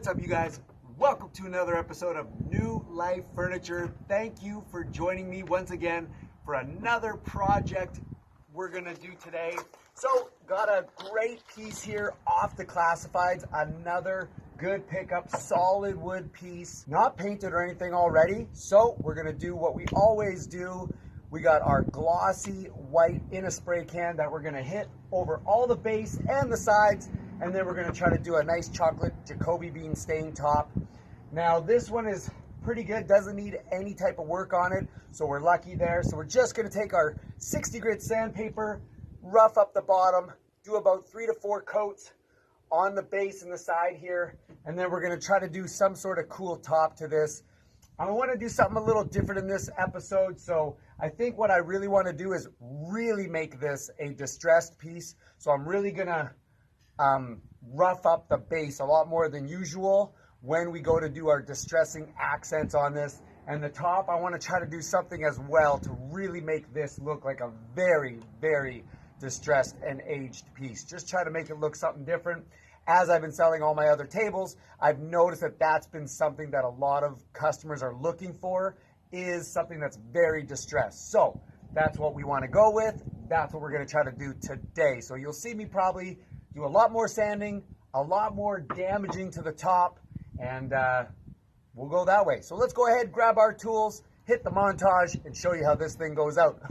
What's up, you guys? Welcome to another episode of New Life Furniture. Thank you for joining me once again for another project we're gonna do today. So, got a great piece here off the classifieds, another good pickup, solid wood piece, not painted or anything already. So we're gonna do what we always do. We got our glossy white in a spray can that we're gonna hit over all the base and the sides, and then we're gonna try to do a nice chocolate Jacoby bean stain top. Now this one is pretty good, doesn't need any type of work on it, so we're lucky there. So we're just gonna take our 60 grit sandpaper, rough up the bottom, do about 3 to 4 coats on the base and the side here, and then we're gonna try to do some sort of cool top to this. I want to do something a little different in this episode, so I think what I really want to do is really make this a distressed piece. So I'm really gonna rough up the base a lot more than usual when we go to do our distressing accents on this. And the top, I want to try to do something as well to really make this look like a very, very distressed and aged piece. Just try to make it look something different. As I've been selling all my other tables, I've noticed that that's been something that a lot of customers are looking for, is something that's very distressed. So that's what we want to go with. That's what we're going to try to do today. So you'll see me probably do a lot more sanding, a lot more damaging to the top, and we'll go that way. So let's go ahead, grab our tools, hit the montage, and show you how this thing goes out.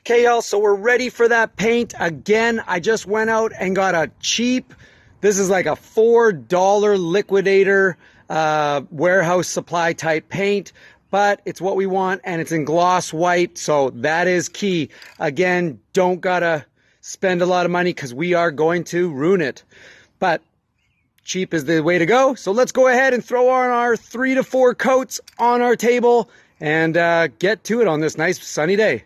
Okay, y'all, so we're ready for that paint. Again, I just went out and got a cheap, this is like a $4 liquidator warehouse supply type paint, but it's what we want and it's in gloss white, so that is key. Again, don't gotta spend a lot of money because we are going to ruin it, but cheap is the way to go. So let's go ahead and throw on our 3 to 4 coats on our table and get to it on this nice sunny day.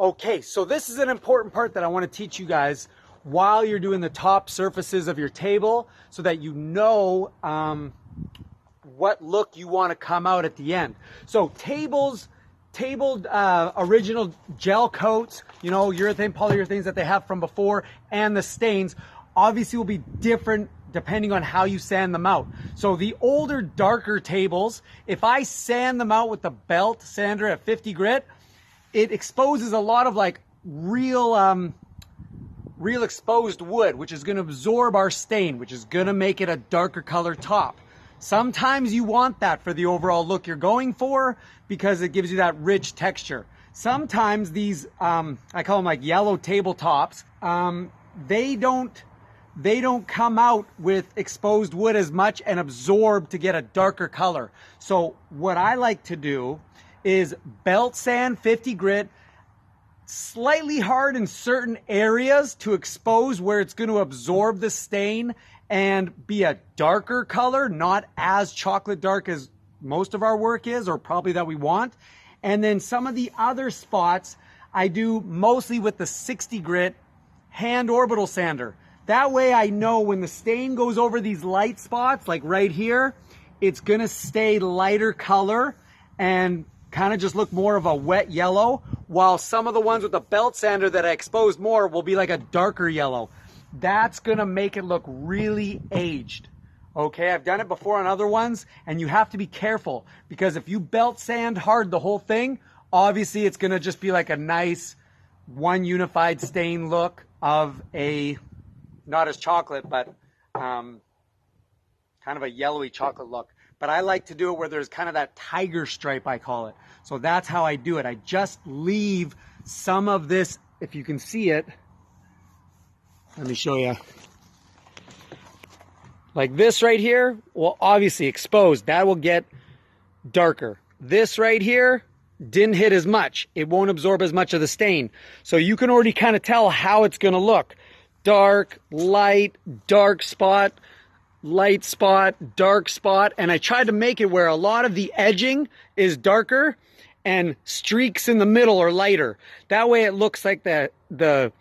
Okay, so this is an important part that I want to teach you guys while you're doing the top surfaces of your table, so that you know what look you want to come out at the end. So tabled original gel coats, you know, urethane, polyurethanes that they have from before, and the stains obviously will be different depending on how you sand them out. So the older, darker tables, if I sand them out with the belt sander at 50 grit, it exposes a lot of like real exposed wood, which is going to absorb our stain, which is going to make it a darker color top. Sometimes you want that for the overall look you're going for, because it gives you that rich texture. Sometimes these, I call them like yellow tabletops, they don't come out with exposed wood as much and absorb to get a darker color. So what I like to do is belt sand 50 grit, slightly hard in certain areas to expose where it's going to absorb the stain and be a darker color, not as chocolate dark as most of our work is, or probably that we want. And then some of the other spots I do mostly with the 60 grit hand orbital sander. That way I know when the stain goes over these light spots, like right here, it's gonna stay lighter color and kind of just look more of a wet yellow, while some of the ones with the belt sander that I exposed more will be like a darker yellow. That's gonna make it look really aged. Okay, I've done it before on other ones, and you have to be careful, because if you belt sand hard the whole thing, obviously it's gonna just be like a nice one unified stain look of a, not as chocolate, but kind of a yellowy chocolate look. But I like to do it where there's kind of that tiger stripe, I call it. So that's how I do it. I just leave some of this, if you can see it. Let me show you. Like this right here, well, obviously exposed. That will get darker. This right here didn't hit as much. It won't absorb as much of the stain. So you can already kind of tell how it's going to look. Dark, light, dark spot, light spot, dark spot. And I tried to make it where a lot of the edging is darker and streaks in the middle are lighter. That way it looks like the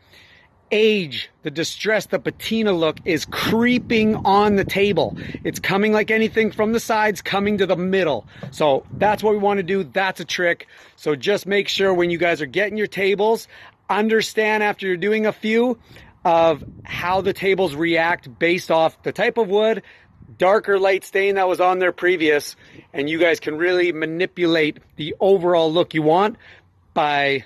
age, the distress, the patina look is creeping on the table. It's coming like anything from the sides, coming to the middle. So that's what we want to do. That's a trick. So just make sure when you guys are getting your tables, understand after you're doing a few of how the tables react based off the type of wood, dark or light stain that was on there previous, and you guys can really manipulate the overall look you want by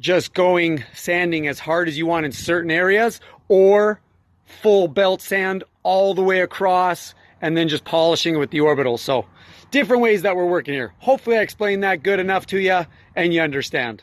just going sanding as hard as you want in certain areas, or full belt sand all the way across and then just polishing it with the orbital. So different ways that we're working here. Hopefully I explained that good enough to you and you understand.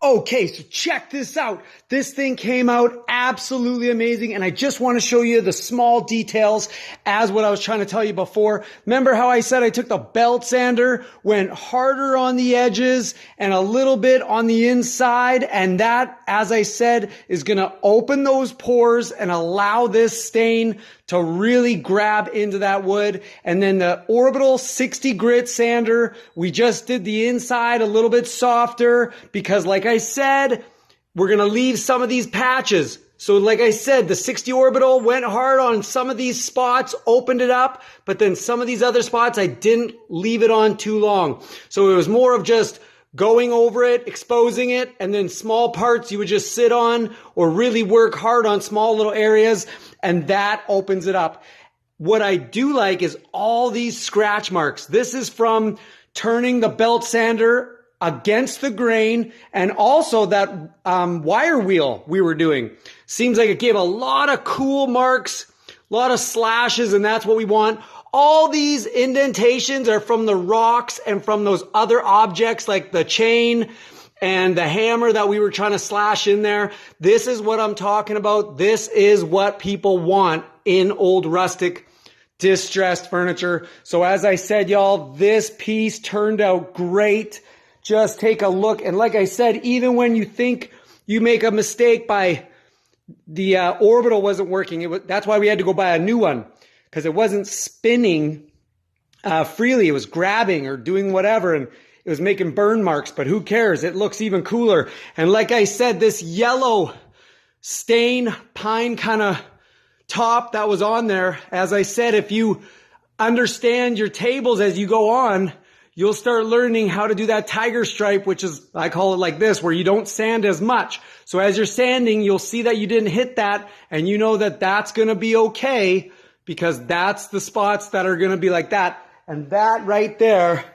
Okay, so check this out. This thing came out absolutely amazing. And I just want to show you the small details as what I was trying to tell you before. Remember how I said I took the belt sander, went harder on the edges and a little bit on the inside. And that, as I said, is going to open those pores and allow this stain to really grab into that wood. And then the orbital 60 grit sander, we just did the inside a little bit softer because, like I said, we're going to leave some of these patches. So like I said, the 60 orbital went hard on some of these spots, opened it up, but then some of these other spots, I didn't leave it on too long. So it was more of just going over it, exposing it, and then small parts you would just sit on or really work hard on small little areas, and that opens it up. What I do like is all these scratch marks. This is from turning the belt sander against the grain, and also that wire wheel we were doing. Seems like it gave a lot of cool marks, a lot of slashes, and that's what we want. All these indentations are from the rocks and from those other objects like the chain and the hammer that we were trying to slash in there. This is what I'm talking about. This is what people want in old rustic distressed furniture. So as I said, y'all, this piece turned out great. Just take a look. And like I said, even when you think you make a mistake by the orbital wasn't working, that's why we had to go buy a new one, because it wasn't spinning freely. It was grabbing or doing whatever, and it was making burn marks, but who cares? It looks even cooler. And like I said, this yellow stain pine kind of top that was on there, as I said, if you understand your tables as you go on, you'll start learning how to do that tiger stripe, which is, I call it like this, where you don't sand as much. So as you're sanding, you'll see that you didn't hit that, and you know that that's going to be okay, because that's the spots that are going to be like that. And that right there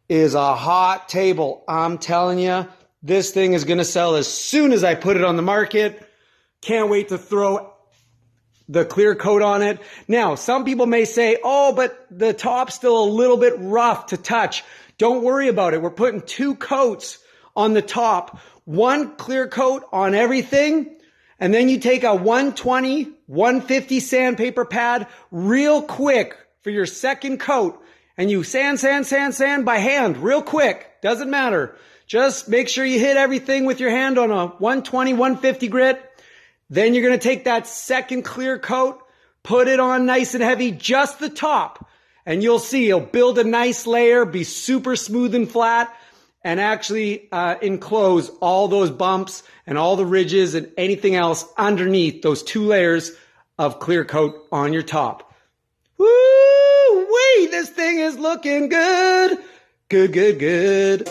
is a hot table. I'm telling you, this thing is going to sell as soon as I put it on the market. Can't wait to throw the clear coat on it. Now, some people may say, oh, but the top's still a little bit rough to touch. Don't worry about it. We're putting 2 coats on the top, 1 clear coat on everything. And then you take a 120, 150 sandpaper pad real quick for your second coat. And you sand by hand real quick. Doesn't matter. Just make sure you hit everything with your hand on a 120, 150 grit. Then you're going to take that second clear coat, put it on nice and heavy, just the top. And you'll see it'll build a nice layer, be super smooth and flat, and actually enclose all those bumps and all the ridges and anything else underneath those 2 layers of clear coat on your top. Woo-wee! This thing is looking good. Good, good, good.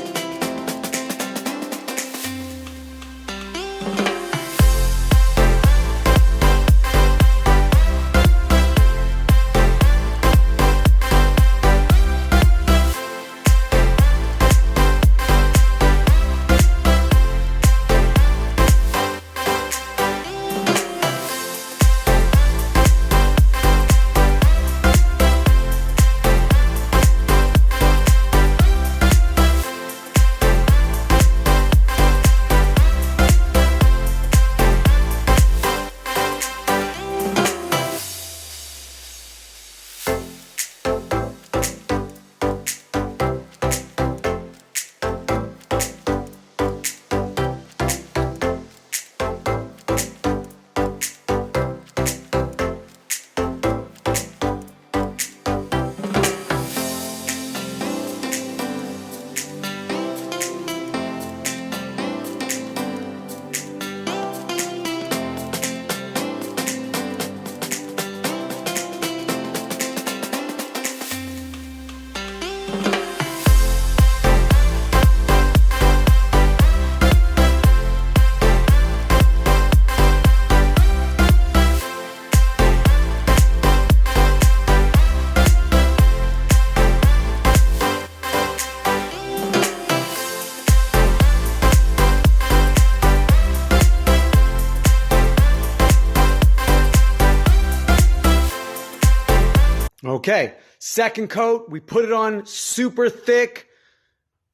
Okay, second coat, we put it on super thick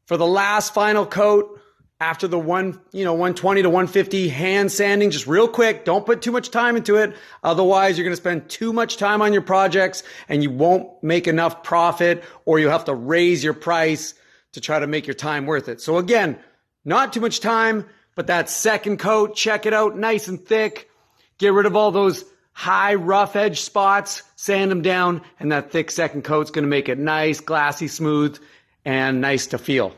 for the last final coat. after the 120 to 150 hand sanding, just real quick. Don't put too much time into it. Otherwise, you're going to spend too much time on your projects and you won't make enough profit, or you'll have to raise your price to try to make your time worth it. So again, not too much time, but that second coat, check it out, nice and thick. Get rid of all those high rough edge spots, sand them down, and that thick second coat's going to make it nice, glassy, smooth, and nice to feel.